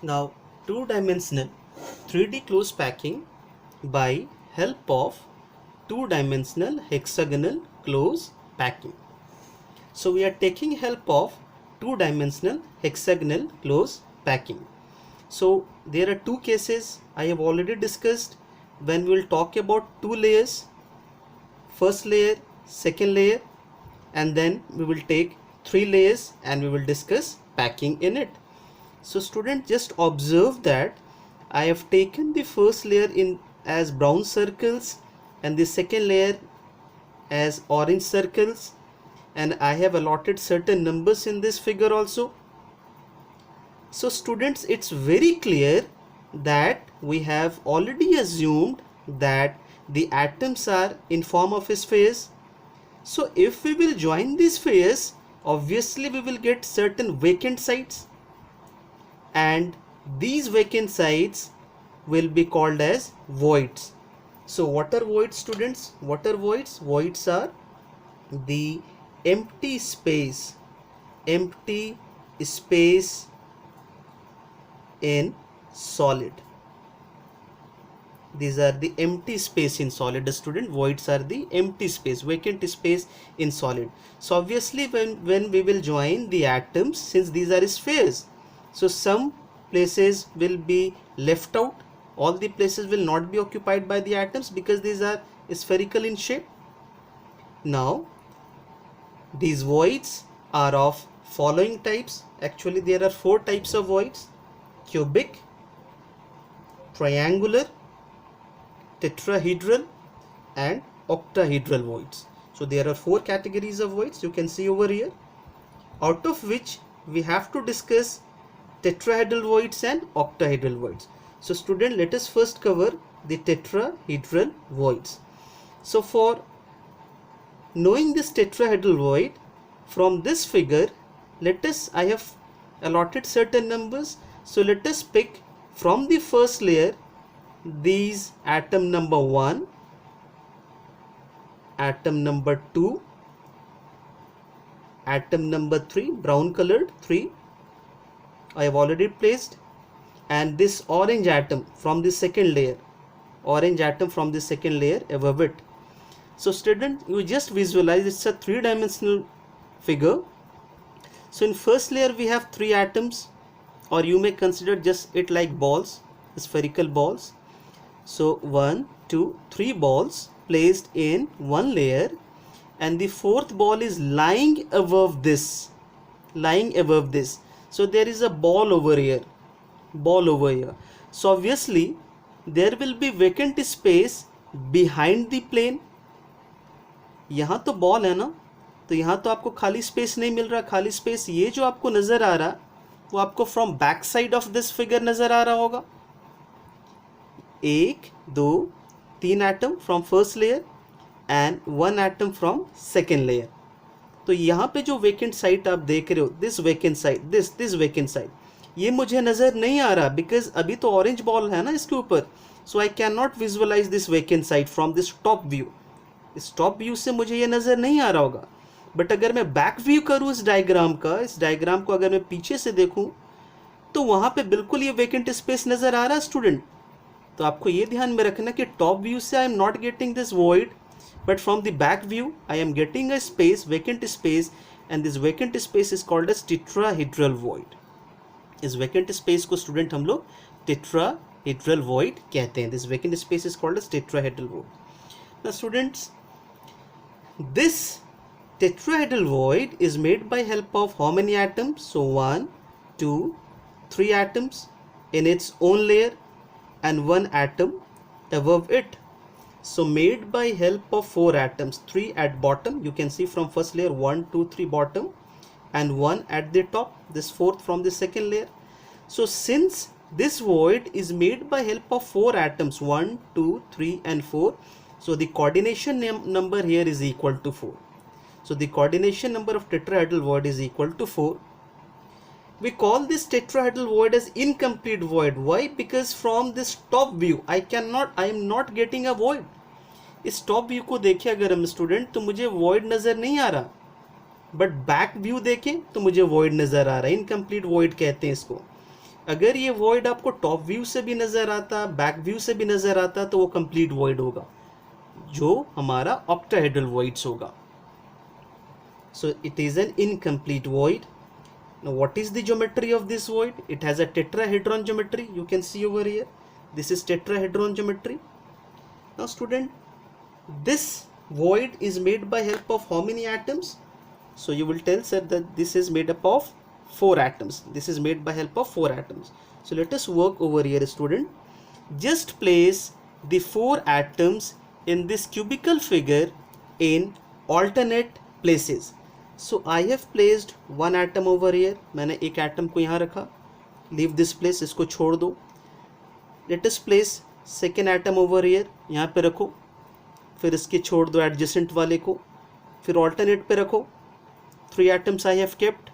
Now, two-dimensional 3D close packing by help of two-dimensional hexagonal close packing. So we are taking help of two-dimensional hexagonal close packing. So there are two cases I have already discussed when we will talk about two layers, first layer, second layer, and then we will take three layers and we will discuss packing in it. So student, just observe that I have taken the first layer in as brown circles and the second layer as orange circles, and I have allotted certain numbers in this figure also. So students, it's very clear that we have already assumed that the atoms are in form of spheres. So if we will join these spheres, obviously we will get certain vacant sites, and these vacant sites will be called as voids. So what are voids, students? What are voids? Voids are the empty space in solid. These are the empty space in solid, student. Voids are the empty space, vacant space in solid. So obviously when we will join the atoms, since these are spheres, so some places will be left out. All the places will not be occupied by the atoms because these are spherical in shape. Now these voids are of following types. Actually there are four types of voids: cubic, triangular, tetrahedral, and octahedral voids. So there are four categories of voids you can see over here, out of which we have to discuss tetrahedral voids and octahedral voids. So student, let us first cover the tetrahedral voids. So for knowing this tetrahedral void, from this figure, I have allotted certain numbers. So let us pick from the first layer these atom number 1, atom number 2, atom number 3, brown colored 3 I have already placed, and this orange atom from the second layer, above it. So student, you just visualize it's a three-dimensional figure. So in first layer we have three atoms, or you may consider just it like balls, spherical balls. So 1, 2, 3 balls placed in one layer, and the fourth ball is lying above this. So there is a ball over here. So obviously there will be vacant space behind the plane. यहाँ तो ball है ना, तो यहाँ तो आपको खाली space नहीं मिल रहा. खाली स्पेस ये जो आपको नजर आ रहा वो आपको from back side of this figure नजर आ रहा होगा. 1, 2, 3 atom from first layer and 1 atom from second layer. तो यहाँ पे जो वेकेंट साइट आप देख रहे हो, दिस वेकेंट साइट, ये मुझे नजर नहीं आ रहा बिकॉज अभी तो ऑरेंज बॉल है ना इसके ऊपर. So I can not visualize this vacant site from this top view. इस टॉप व्यू से मुझे ये नजर नहीं आ रहा होगा. बट अगर मैं बैक व्यू करूँ इस डायग्राम को अगर मैं पीछे से देखूँ तो वहाँ पे बिल्कुल ये वेकेंट स्पेस नजर आ रहा है स्टूडेंट. तो आपको ये ध्यान में रखना कि टॉप व्यू से I am not getting this void, but from the back view I am getting a vacant space, and this vacant space is called as tetrahedral void. इस vacant space को student हम लोग tetrahedral void कहते हैं. This vacant space is called as tetrahedral void. Now students, this tetrahedral void is made by help of how many atoms? So 1, 2, 3 atoms in its own layer and 1 atom above it. So made by help of 4 atoms, 3 at bottom, you can see from first layer 1, 2, 3 bottom, and 1 at the top, this fourth from the second layer. So since this void is made by help of 4 atoms, 1, 2, 3 and 4, so the coordination number here is equal to 4. So the coordination number of tetrahedral void is equal to 4. We call this tetrahedral void as incomplete void. Why? Because from this top view I am not getting a void. इस top view को देखें अगर हम student, तो मुझे void नजर नहीं आ रहा, बट बैक व्यू देखें तो मुझे void नजर आ रहा है. इनकम्प्लीट void कहते हैं इसको. अगर ये void आपको टॉप व्यू से भी नजर आता, बैक व्यू से भी नजर आता, तो वो कंप्लीट void होगा, जो हमारा octahedral voids होगा. So it is an incomplete void. Now what is the geometry of this void? It has a tetrahedron geometry. You can see over here. This is tetrahedron geometry. Now student, this void is made by help of how many atoms? So you will tell sir that this is made up of 4 atoms. This is made by help of 4 atoms. So let us work over here, student. Just place the 4 atoms in this cubical figure in alternate places. So I have placed one atom over here. मैंने एक atom को यहाँ रखा. Leave this place, इसको छोड़ दो. Let us place second atom over here. यहाँ पे रखो. फिर इसके छोड़ दो adjacent वाले को. फिर alternate पे रखो. 3 atoms I have kept.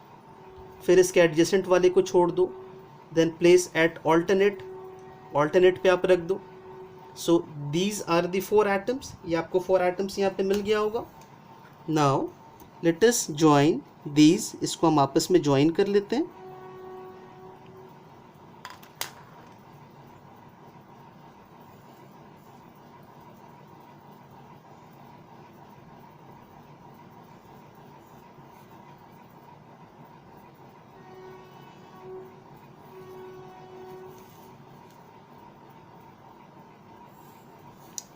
फिर इसके adjacent वाले को छोड़ दो. Then place at alternate. Alternate पे आप रख दो. So these are the 4 atoms. ये आपको 4 atoms यहाँ पे मिल गया होगा. Now let us join these. इसको हम आपस में join कर लेते हैं.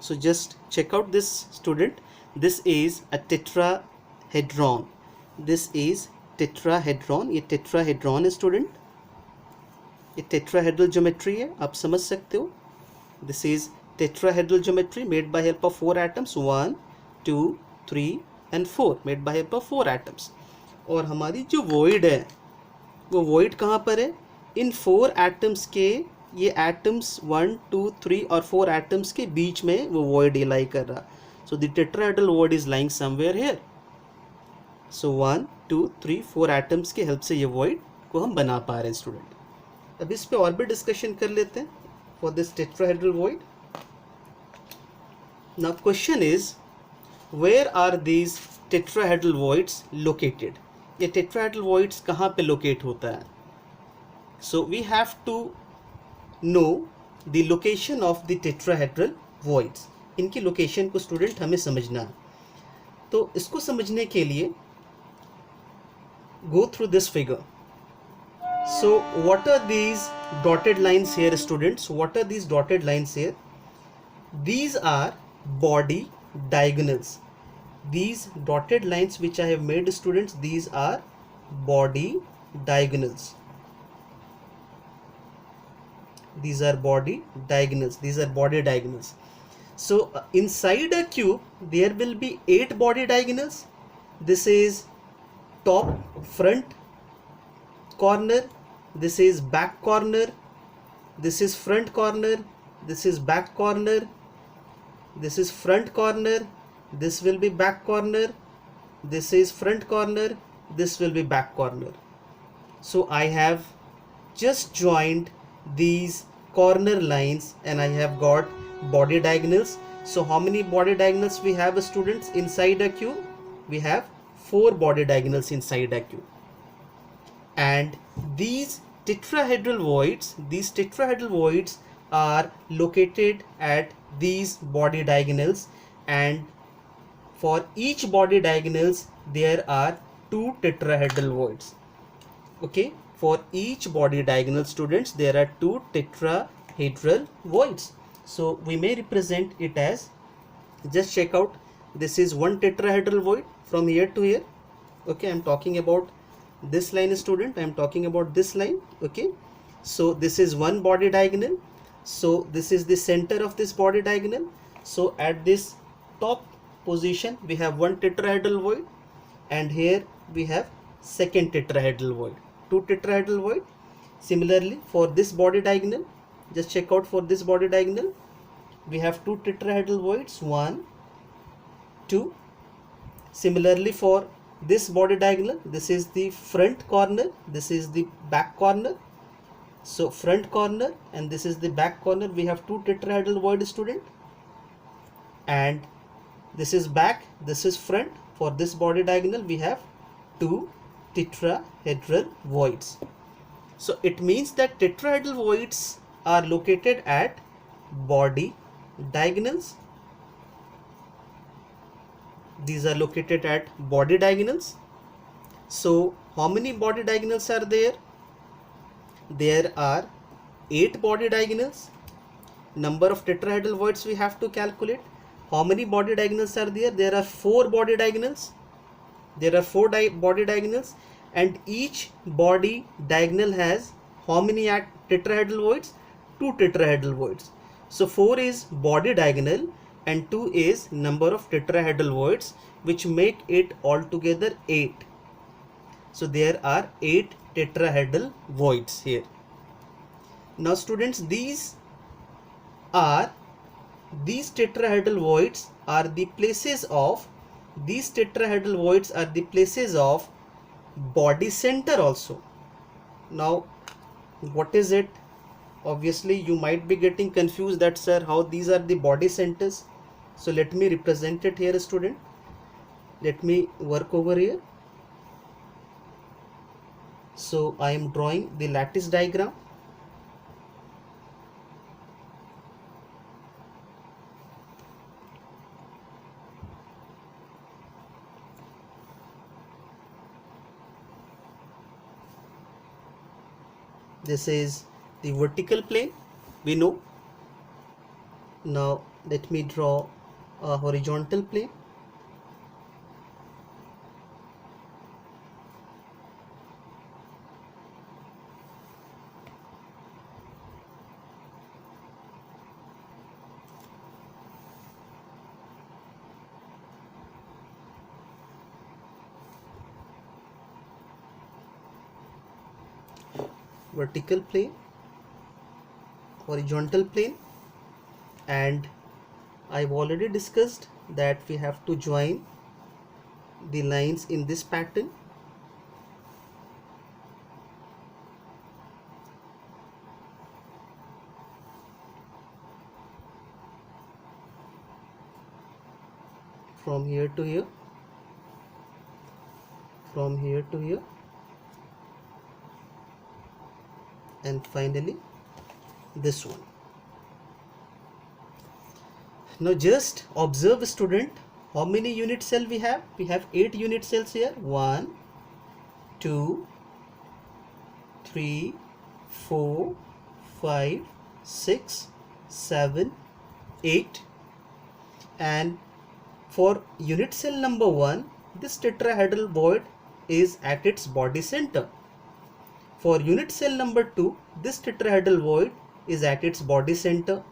So just check out this, student. This is a tetrahedron. This is tetrahedron. ये tetrahedron है student. ये tetrahedral geometry है, आप समझ सकते हो. This is tetrahedral geometry made by help of 4 atoms. 1, 2, 3 and 4. Made by help of 4 atoms. और हमारी जो void है, वो void कहाँ पर है? इन 4 atoms के ये atoms 1, 2, 3 और 4 atoms के बीच में वो void lie कर रहा. So the tetrahedral void is lying somewhere here. So 1, 2, 3, 4 atoms के help से ये void को हम बना पा रहे हैं student. अब इस पे और भी discussion कर लेते हैं for this tetrahedral void. Now question is, where are these tetrahedral voids located? ये tetrahedral voids कहाँ पे locate होता है? So we have to know the location of the tetrahedral voids. इनकी लोकेशन को स्टूडेंट हमें समझना है. तो इसको समझने के लिए go through this figure. So what are these dotted lines here, students? What are these dotted lines here? These are body diagonals. These dotted lines which I have made, students, these are body diagonals. These are body diagonals. These are body diagonals. So inside a cube there will be 8 body diagonals. This is top front corner, this is back corner, this is front corner, this is back corner, this is front corner, this will be back corner, this is front corner, this will be back corner. So I have just joined these corner lines and I have got body diagonals. So how many body diagonals we have, students, inside a cube? We have 4 body diagonals inside a cube. And these tetrahedral voids are located at these body diagonals, and for each body diagonals there are 2 tetrahedral voids. Okay, for each body diagonal, students, there are 2 tetrahedral voids. So we may represent it as, just check out, this is one tetrahedral void from here to here. Okay, I am talking about this line, student. I am talking about this line. Okay, so this is one body diagonal. So this is the center of this body diagonal. So at this top position we have one tetrahedral void, and here we have second tetrahedral void, 2 tetrahedral void. Similarly for this body diagonal, just check out, for this body diagonal we have 2 tetrahedral voids, 1, 2. Similarly for this body diagonal, this is the front corner, this is the back corner. So front corner and this is the back corner, we have 2 tetrahedral void, student. And this is back, this is front. For this body diagonal we have 2 tetrahedral voids. So it means that tetrahedral voids are located at body diagonals. These are located at body diagonals. So how many body diagonals are there? There are 8 body diagonals. Number of tetrahedral voids we have to calculate. How many body diagonals are there? There are 4 body diagonals. There are 4 body diagonals, and each body diagonal has how many tetrahedral voids? 2 tetrahedral voids. So 4 is body diagonal and 2 is number of tetrahedral voids, which make it altogether 8. So there are 8 tetrahedral voids here. Now students, these tetrahedral voids are the places of body center also. Now what is it? Obviously you might be getting confused that, sir, how these are the body centers. So let me represent it here, student. Let me work over here. So I am drawing the lattice diagram. This is the vertical plane, we know. Now let me draw a horizontal plane. Vertical plane, horizontal plane, and I've already discussed that we have to join the lines in this pattern. From here to here, from here to here, and finally this one. Now just observe, student, how many unit cell we have? We have 8 unit cells here. 1, 2, 3, 4, 5, 6, 7, 8. And for unit cell number 1, this tetrahedral void is at its body center. For unit cell number 2, this tetrahedral void is at its body center.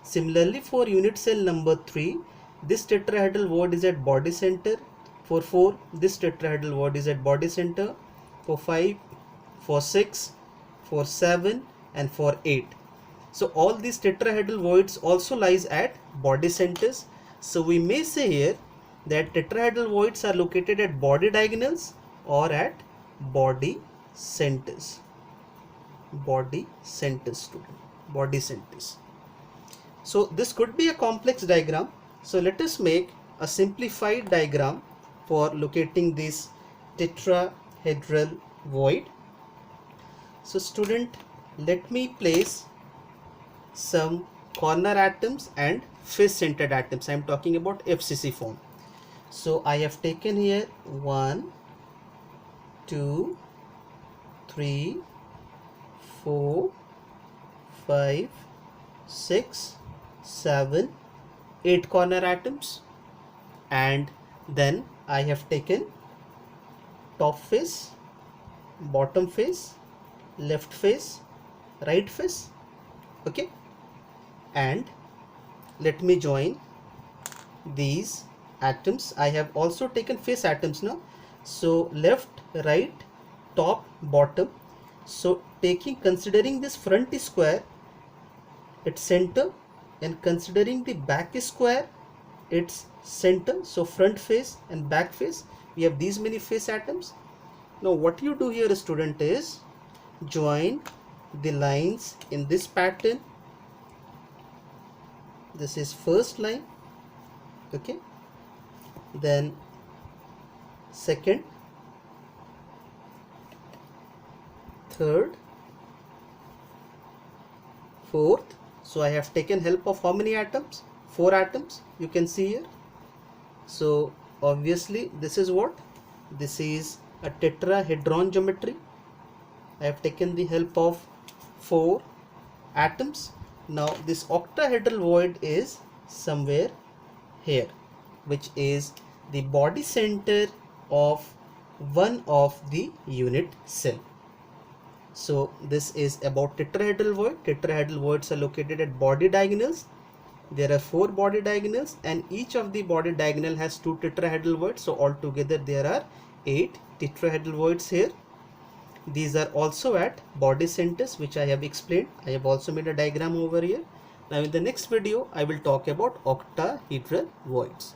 Similarly, for unit cell number 3, this tetrahedral void is at body center. For 4, this tetrahedral void is at body center. For 5, for 6, for 7, and for 8. So all these tetrahedral voids also lies at body centers. So we may say here that tetrahedral voids are located at body diagonals or at body centers. Body centers, student. Body centers. So this could be a complex diagram. So let us make a simplified diagram for locating this tetrahedral void. So student, let me place some corner atoms and face centered atoms. I am talking about FCC form. So I have taken here 1, 2, 3, 4, 5, 6, 7, 8 corner atoms, and then I have taken top face, bottom face, left face, right face. Okay, and let me join these atoms. I have also taken face atoms now. So left, right, top, bottom. So considering this front is square, its center, and considering the back is square, its center. So front face and back face, we have these many face atoms. Now what you do here, student, is join the lines in this pattern. This is first line, okay, then second, third, fourth. So I have taken help of how many atoms? 4 atoms, you can see here. So obviously this is what? This is a tetrahedron geometry. I have taken the help of 4 atoms. Now this octahedral void is somewhere here, which is the body center of one of the unit cell. So this is about tetrahedral void. Tetrahedral voids are located at body diagonals. There are 4 body diagonals, and each of the body diagonal has 2 tetrahedral voids. So altogether there are 8 tetrahedral voids here. These are also at body centers, which I have explained. I have also made a diagram over here. Now in the next video I will talk about octahedral voids.